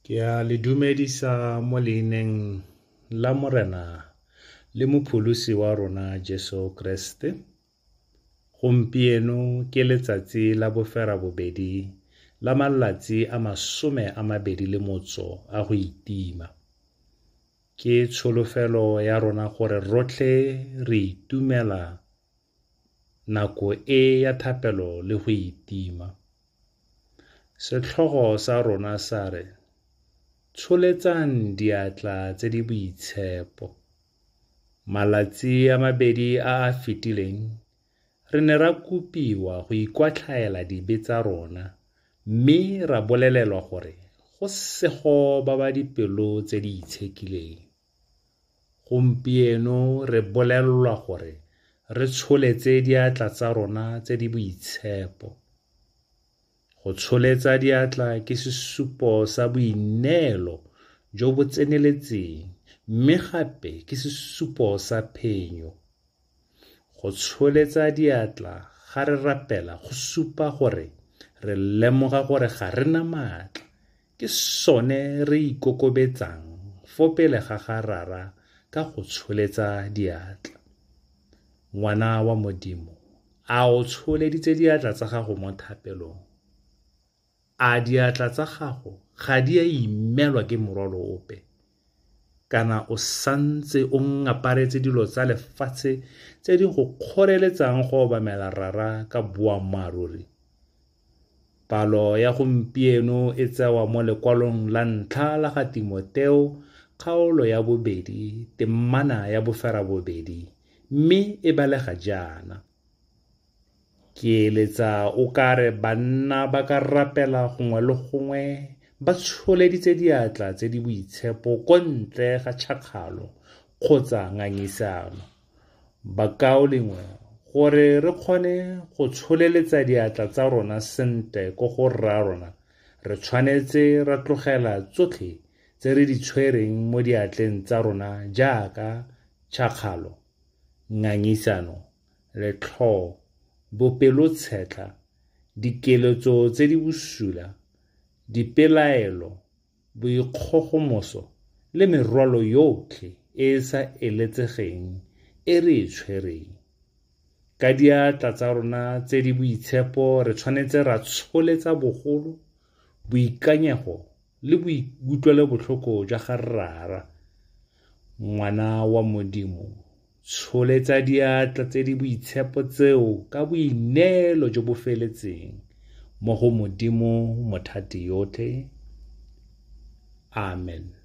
Ke a le dumedisa mo leineng la Morena le Mopholosi wa rona Jesu Kriste. Gompieno ke letsatsi la boferabobedi la malatsi a 21 a go itima. Ke tsholofelo ya rona gore rotlhe re itumela nako e ya thapelo le go itima. Setlhogo sa rona sa re, tsholetsang diatla tse di boitshepo. Malatsi a mabedi a a fetileng, re ne ra kopiwa go ikwatlhaela dibe tsa rona, mme ra bolelelwa gore go sego ba ba dipelo tse di itshekileng. Gompieno re bolelwa gore re tsholetse diatla tsa rona tse di boitshepo. Go tsholetsa diatla ke sesupo sa boineelo jo bo tseneletseng, mme gape ke sesupo sa phenyo. Go tsholetsa diatla ga re rapela go supa gore re lemoga gore ga re na maatla, ke sone re ikokobetsang fo pele ga garara ka go tsholetsa diatla. Ngwana wa Modimo, a o tsholeditse diatla tsa gago mo thapelong? A diatla tsa gago ga di a imelwa ke morwalo ope? Kana o santse o ngaparetse dilo tsa lefatshe tse di go kgoreletsang go obamela rara ka boammaaruri? Palo ya gompieno e tsewa mo lekwalong la ntlha la ga Timoteo, kgaolo ya 2, temana ya boferabobedi, mme e balega jaana. Ke eletsa o kare banna ba ka rapela gongwe le gongwe ba tsholeditse diatla tse di boitshepo ko ntle ga tšhakgalo kgotsa ngangisano. Bakao lengwe gore re kgone go tsholeletsa diatla tsa rona sentle ko go rra rona, re tshwanetse ra tlogela tsotlhe tse re di tshwereng mo diatleng tsa rona jaaka tšhakgalo, ngangisano, letlhoo, bopelotshetla, dikeletso tse di bosula, dipelaelo, boikgogomoso le merwalo yotlhe e e sa eletsegeng e re e tshwereng. Ka diatla tsa rona tse di boitshepo re tshwanetse ra tsholetsa bogolo, boikanyego le boikutlwelobotlhoko jwa ga rrara. Ngwana wa Modimo, tsholetsa diatla tse di boitshepo tseo ka boineelo jo bo feletseng mo go Modimo Mothati yotlhe. Amen.